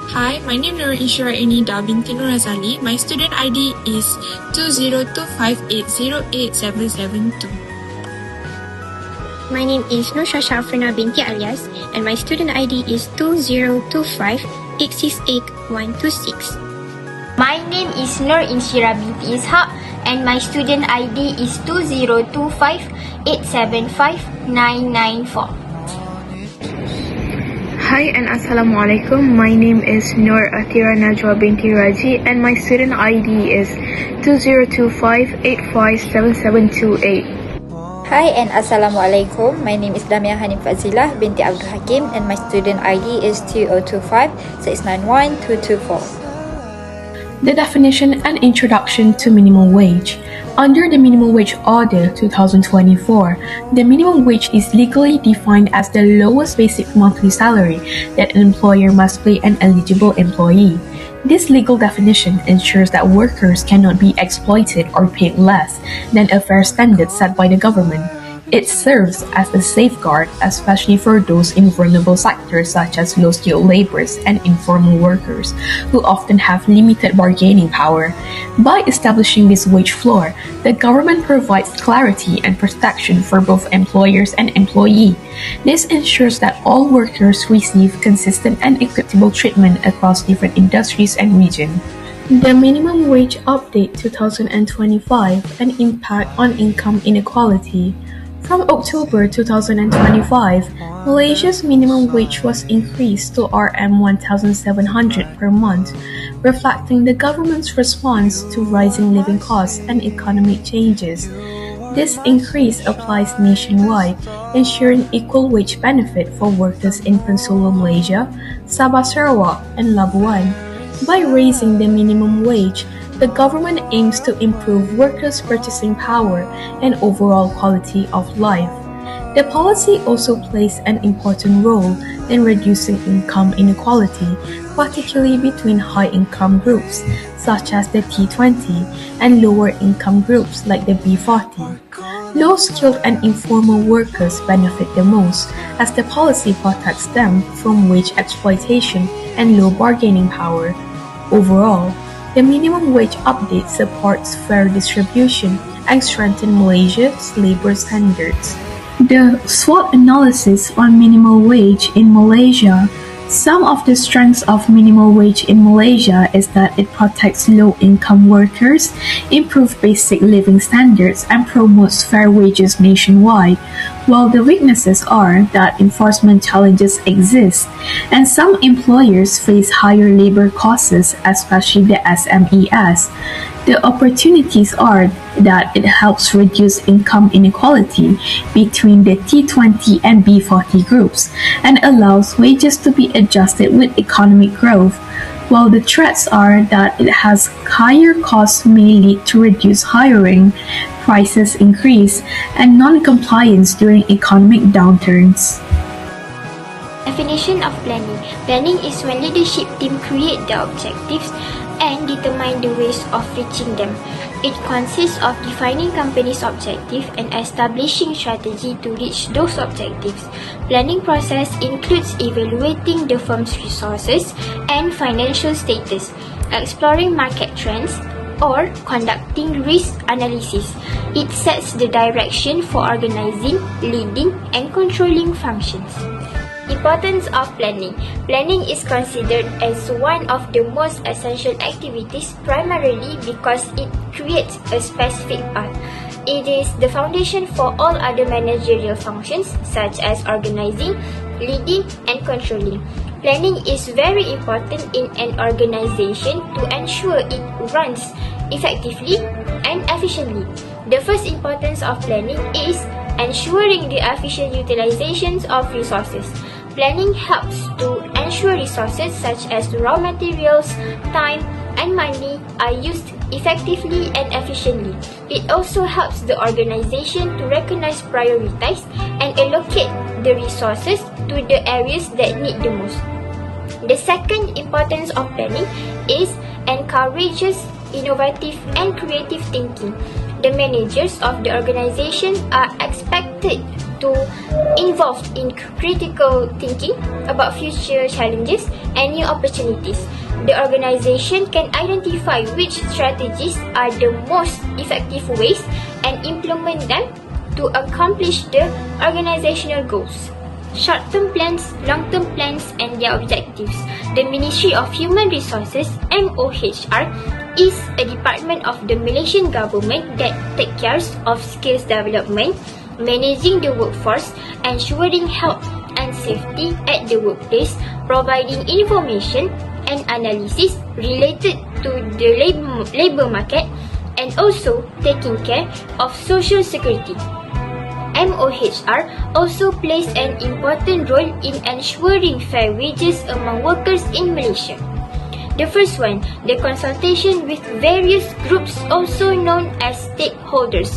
Hi, my name is Nur Inshira Enida binti Nur Razali. My student ID is 2025808772. My name is Nur Shasha Afrina binti Alias and my student ID is 2025868126. My name is Nur Inshira binti Ishaq and my student ID is 2025875994. Hi and Assalamualaikum. My name is Nur Atira Najwa binti Raji and my student ID is 2025857728. Hi and Assalamualaikum. My name is Damia Hanif Fazilah binti Abdul Hakim and my student ID is 2025691224. The definition and introduction to minimum wage. Under the Minimum Wage Order 2024, the minimum wage is legally defined as the lowest basic monthly salary that an employer must pay an eligible employee. This legal definition ensures that workers cannot be exploited or paid less than a fair standard set by the government. It serves as a safeguard, especially for those in vulnerable sectors such as low-skilled laborers and informal workers, who often have limited bargaining power. By establishing this wage floor, the government provides clarity and protection for both employers and employee. This ensures that all workers receive consistent and equitable treatment across different industries and regions. The Minimum Wage Update 2025, an impact on income inequality. From October 2025, Malaysia's minimum wage was increased to RM1100 per month, reflecting the government's response to rising living costs and economic changes. This increase applies nationwide, ensuring equal wage benefit for workers in Peninsular Malaysia, Sabah Sarawak, and Labuan. By raising the minimum wage, the government aims to improve workers' purchasing power and overall quality of life. The policy also plays an important role in reducing income inequality, particularly between high-income groups, such as the T20, and lower-income groups like the B40. Low-skilled and informal workers benefit the most, as the policy protects them from wage exploitation and low bargaining power. Overall, the minimum wage update supports fair distribution and strengthens Malaysia's labor standards. The SWOT analysis on minimum wage in Malaysia. Some of the strengths of minimum wage in Malaysia is that it protects low-income workers, improves basic living standards, and promotes fair wages nationwide, while the weaknesses are that enforcement challenges exist, and some employers face higher labor costs, especially the SMEs. The opportunities are that it helps reduce income inequality between the T20 and B40 groups and allows wages to be adjusted with economic growth, while the threats are that it has higher costs may lead to reduced hiring, prices increase, and non-compliance during economic downturns. Definition of planning. Planning is when leadership team create the objectives and determine the ways of reaching them. It consists of defining company's objective and establishing strategy to reach those objectives. Planning process includes evaluating the firm's resources and financial status, exploring market trends, or conducting risk analysis. It sets the direction for organizing, leading, and controlling functions. Importance of planning. Planning is considered as one of the most essential activities primarily because it creates a specific path. It is the foundation for all other managerial functions such as organizing, leading, and controlling. Planning is very important in an organization to ensure it runs effectively and efficiently. The first importance of planning is ensuring the efficient utilization of resources. Planning helps to ensure resources such as raw materials, time, and money are used effectively and efficiently. It also helps the organization to recognize, prioritize, and allocate the resources to the areas that need the most. The second importance of planning is encourages innovative and creative thinking. The managers of the organization are expected to involve in critical thinking about future challenges and new opportunities. The organization can identify which strategies are the most effective ways and implement them to accomplish the organizational goals. Short-term plans, long-term plans and their objectives. The Ministry of Human Resources (MOHR) is a department of the Malaysian government that takes care of skills development, managing the workforce, ensuring health and safety at the workplace, providing information and analysis related to the labor market, and also taking care of social security. MOHR also plays an important role in ensuring fair wages among workers in Malaysia. The first one, the consultation with various groups also known as stakeholders.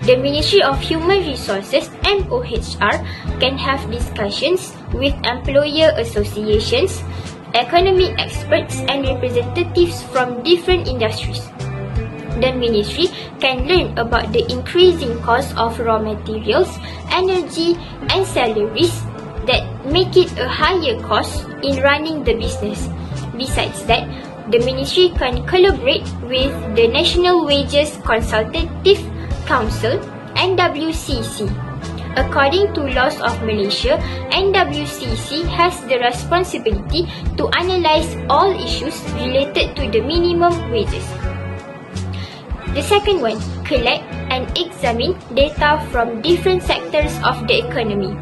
The Ministry of Human Resources (MOHR) can have discussions with employer associations, economic experts and representatives from different industries. The ministry can learn about the increasing cost of raw materials, energy and salaries that make it a higher cost in running the business. Besides that, the ministry can collaborate with the National Wages Consultative Council (NWCC). According to laws of Malaysia, NWCC has the responsibility to analyse all issues related to the minimum wages. The second one, collect and examine data from different sectors of the economy.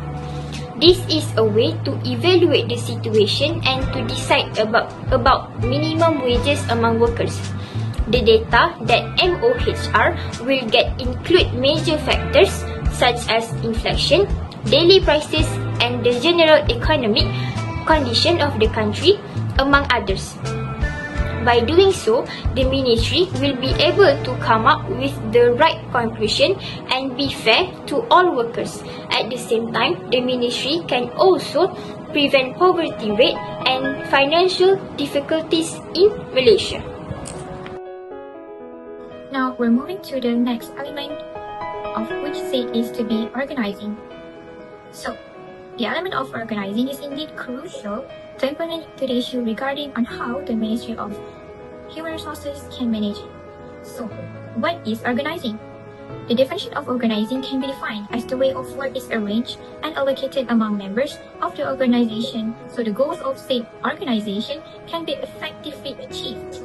This is a way to evaluate the situation and to decide about minimum wages among workers. The data that MOHR will get include major factors such as inflation, daily prices and the general economic condition of the country, among others. By doing so, the ministry will be able to come up with the right conclusion and be fair to all workers. At the same time, the ministry can also prevent poverty rate and financial difficulties in Malaysia. Now we're moving to the next element, of which say is to be organizing. So, the element of organizing is indeed crucial to implement the issue regarding on how the Ministry of Human Resources can manage it. So, what is organizing? The definition of organizing can be defined as the way of work is arranged and allocated among members of the organization so the goals of said organization can be effectively achieved.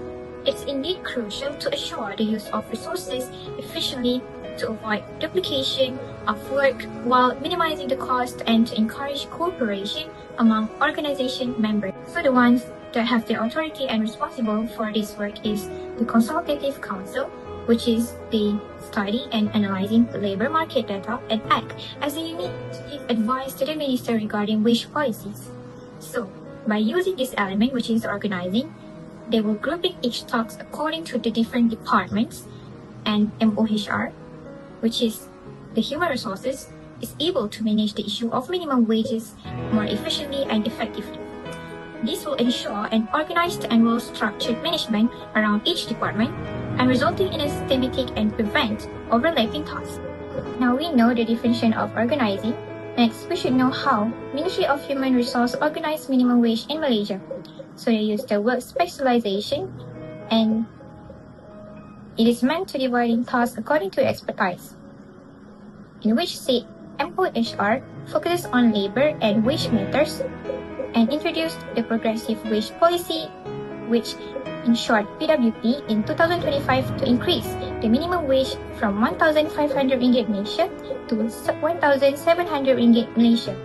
It's indeed crucial to assure the use of resources efficiently to avoid duplication of work while minimizing the cost and to encourage cooperation among organization members. So the ones that have the authority and responsible for this work is the Consultative Council, which is the study and analyzing labor market data and act as a unit to give advice to the minister regarding wage policies. So, by using this element, which is organizing, they will grouping each tasks according to the different departments, and MOHR, which is the human resources, is able to manage the issue of minimum wages more efficiently and effectively. This will ensure an organized and well-structured management around each department and resulting in a systematic and prevent overlapping tasks. Now we know the definition of organizing. Next, we should know how Ministry of Human Resource organize minimum wage in Malaysia. So they use the word specialization, and it is meant to dividing tasks according to expertise, in which say MOHR focuses on labor and wage matters and introduced the progressive wage policy, which in short PWP, in 2025 to increase the minimum wage from 1,500 ringgit Malaysia to 1,700 ringgit Malaysia.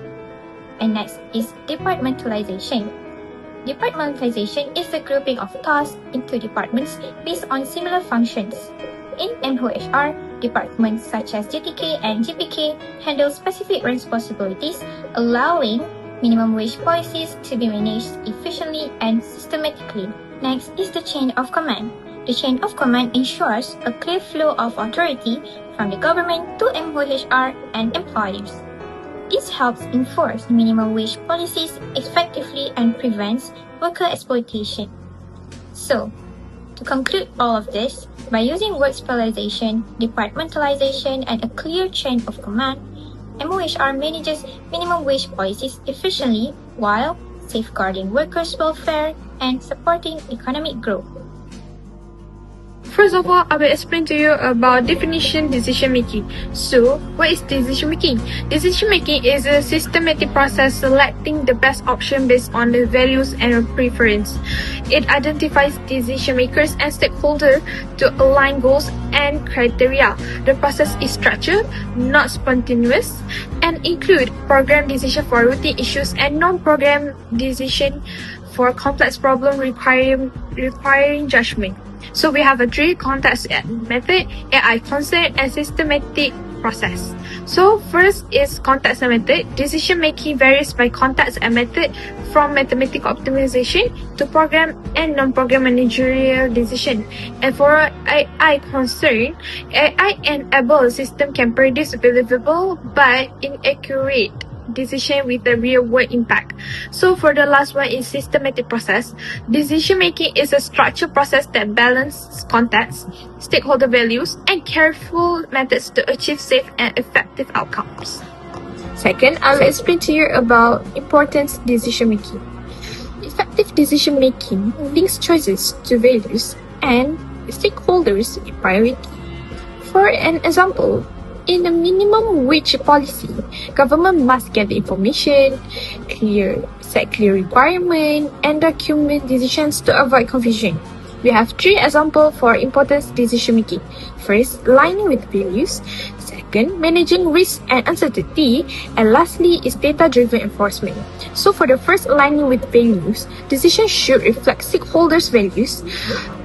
And next is departmentalization. Departmentalization is the grouping of tasks into departments based on similar functions. In MOHR, departments such as GTK and GPK handle specific responsibilities, allowing minimum wage policies to be managed efficiently and systematically. Next is the chain of command. The chain of command ensures a clear flow of authority from the government to MOHR and employers. This helps enforce minimum wage policies effectively and prevents worker exploitation. So, To conclude all of this, by using word specialization, departmentalization, and a clear chain of command, MOHR manages minimum wage policies efficiently while safeguarding workers' welfare and supporting economic growth. First of all, I will explain to you about definition decision making. So, what is decision making? Decision making is a systematic process selecting the best option based on the values and preference. It identifies decision makers and stakeholders to align goals and criteria. The process is structured, not spontaneous, and include program decision for routine issues and non-program decision for complex problem requiring judgment. So we have a three context method, AI concept, and systematic process. So first is context and method. Decision making varies by context and method from mathematical optimization to program and non-program managerial decision. And for AI concern, AI enabled system can produce believable but inaccurate decision with a real world impact. So for the last one is systematic process. Decision making is a structured process that balances context, stakeholder values, and careful methods to achieve safe and effective outcomes. Second, I will explain to you about importance decision making. Effective decision making links choices to values and stakeholders in priority. For an example, in the minimum wage policy, government must get the information, set clear requirements, and document decisions to avoid confusion. We have three examples for important decision making. First, aligning with values. Second, managing risk and uncertainty. And lastly is data-driven enforcement. So for the first, aligning with values, decisions should reflect stakeholders' values.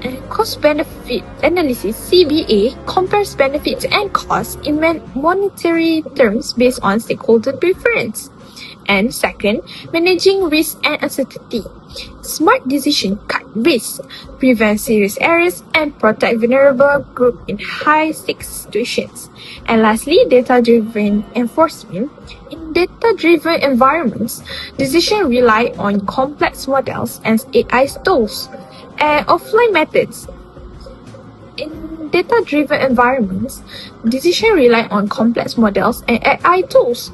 And cost-benefit analysis, CBA, compares benefits and costs in monetary terms based on stakeholder preference. And second, managing risk and uncertainty. Smart decisions cut risks, prevent serious errors, and protect vulnerable groups in high-stakes situations. And lastly, data-driven enforcement. In data-driven environments, decisions rely on complex models and AI tools and offline methods. In data-driven environments, decisions rely on complex models and AI tools.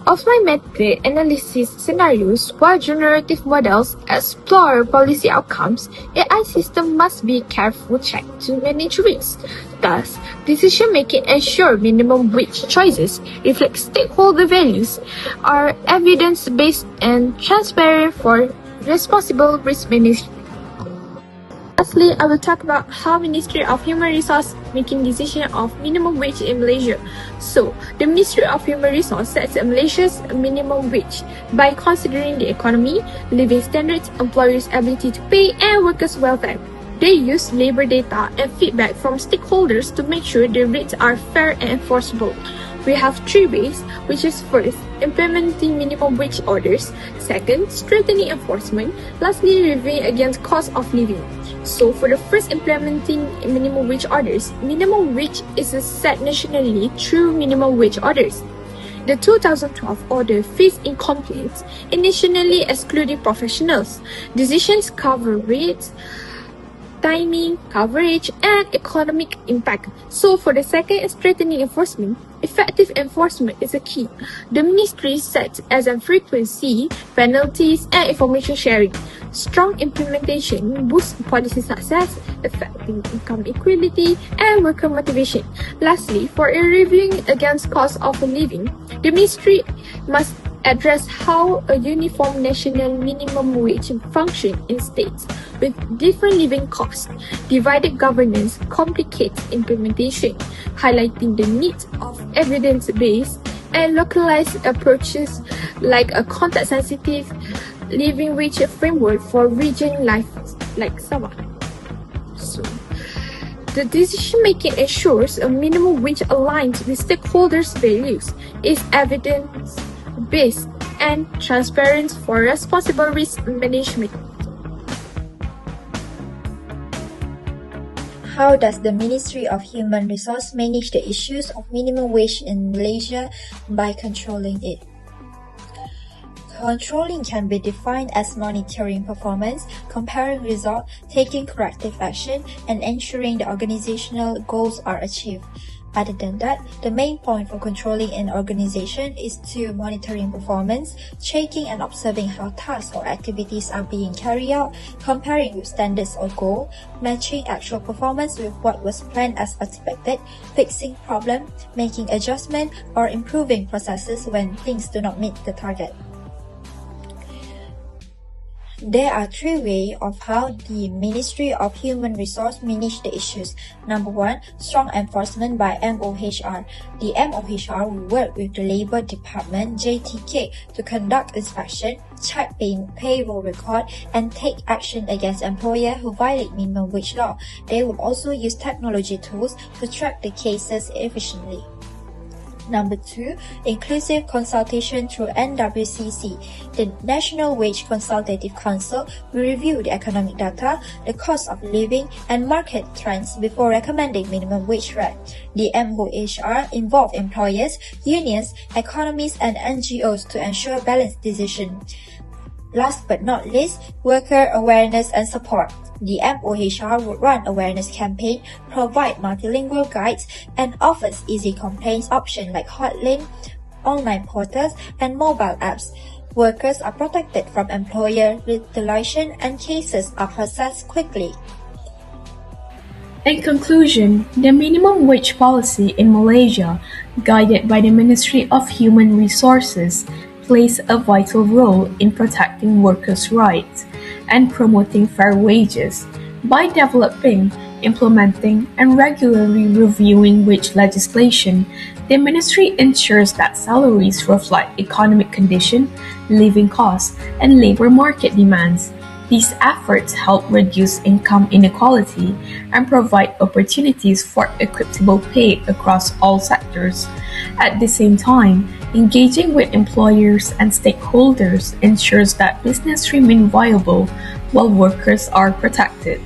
Offline method analysis scenarios, while generative models explore policy outcomes, AI systems must be careful checked to manage risk. Thus, decision-making ensure minimum wage choices reflect stakeholder values, are evidence-based and transparent for responsible risk management. Lastly, I will talk about how Ministry of Human Resource making decision of minimum wage in Malaysia. So, the Ministry of Human Resource sets Malaysia's minimum wage by considering the economy, living standards, employers' ability to pay, and workers' welfare. They use labor data and feedback from stakeholders to make sure the rates are fair and enforceable. We have three ways, which is first, implementing minimum wage orders, second, strengthening enforcement, lastly, reviewing against cost of living. So for the first, implementing minimum wage orders, minimum wage is set nationally through minimum wage orders. The 2012 order faced in complaints, initially excluding professionals. Decisions cover rates, timing, coverage, and economic impact. So for the second, strengthening enforcement, effective enforcement is a key. The ministry sets as a frequency, penalties, and information sharing. Strong implementation boosts policy success, affecting income equality, and worker motivation. Lastly, for a reviewing against cost of living, the ministry must address how a uniform national minimum wage functions in states with different living costs. Divided governance complicates implementation, highlighting the need of evidence-based and localized approaches like a context-sensitive living wage framework for region life like Sabah. So, the decision-making ensures a minimum wage aligned with stakeholders' values, is evidence-based, and transparent for responsible risk management. How does the Ministry of Human Resource manage the issues of minimum wage in Malaysia by controlling it? Controlling can be defined as monitoring performance, comparing results, taking corrective action, and ensuring the organizational goals are achieved. Other than that, the main point for controlling an organization is to monitoring performance, checking and observing how tasks or activities are being carried out, comparing with standards or goals, matching actual performance with what was planned as expected, fixing problems, making adjustments, or improving processes when things do not meet the target. There are three ways of how the Ministry of Human Resources manage the issues. Number one, strong enforcement by MOHR. The MOHR will work with the Labour Department (JTK) to conduct inspection, check payroll record, and take action against employers who violate minimum wage law. They will also use technology tools to track the cases efficiently. Number two, inclusive consultation through NWCC. The National Wage Consultative Council will review the economic data, the cost of living, and market trends before recommending minimum wage rate. The MOHR involve employers, unions, economists, and NGOs to ensure balanced decision. Last but not least, worker awareness and support. The MOHR will run awareness campaign, provide multilingual guides, and offers easy complaints options like hotline, online portals, and mobile apps. Workers are protected from employer retaliation and cases are processed quickly. In conclusion, the minimum wage policy in Malaysia, guided by the Ministry of Human Resources, plays a vital role in protecting workers' rights and promoting fair wages by developing, implementing, and regularly reviewing wage legislation. The ministry ensures that salaries reflect economic condition, living costs, and labor market demands. These efforts help reduce income inequality and provide opportunities for equitable pay across all sectors. At the same time, engaging with employers and stakeholders ensures that business remain viable while workers are protected.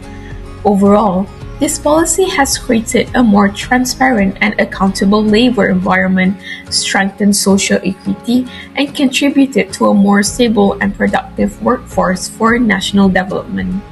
Overall, this policy has created a more transparent and accountable labor environment, strengthened social equity, and contributed to a more stable and productive workforce for national development.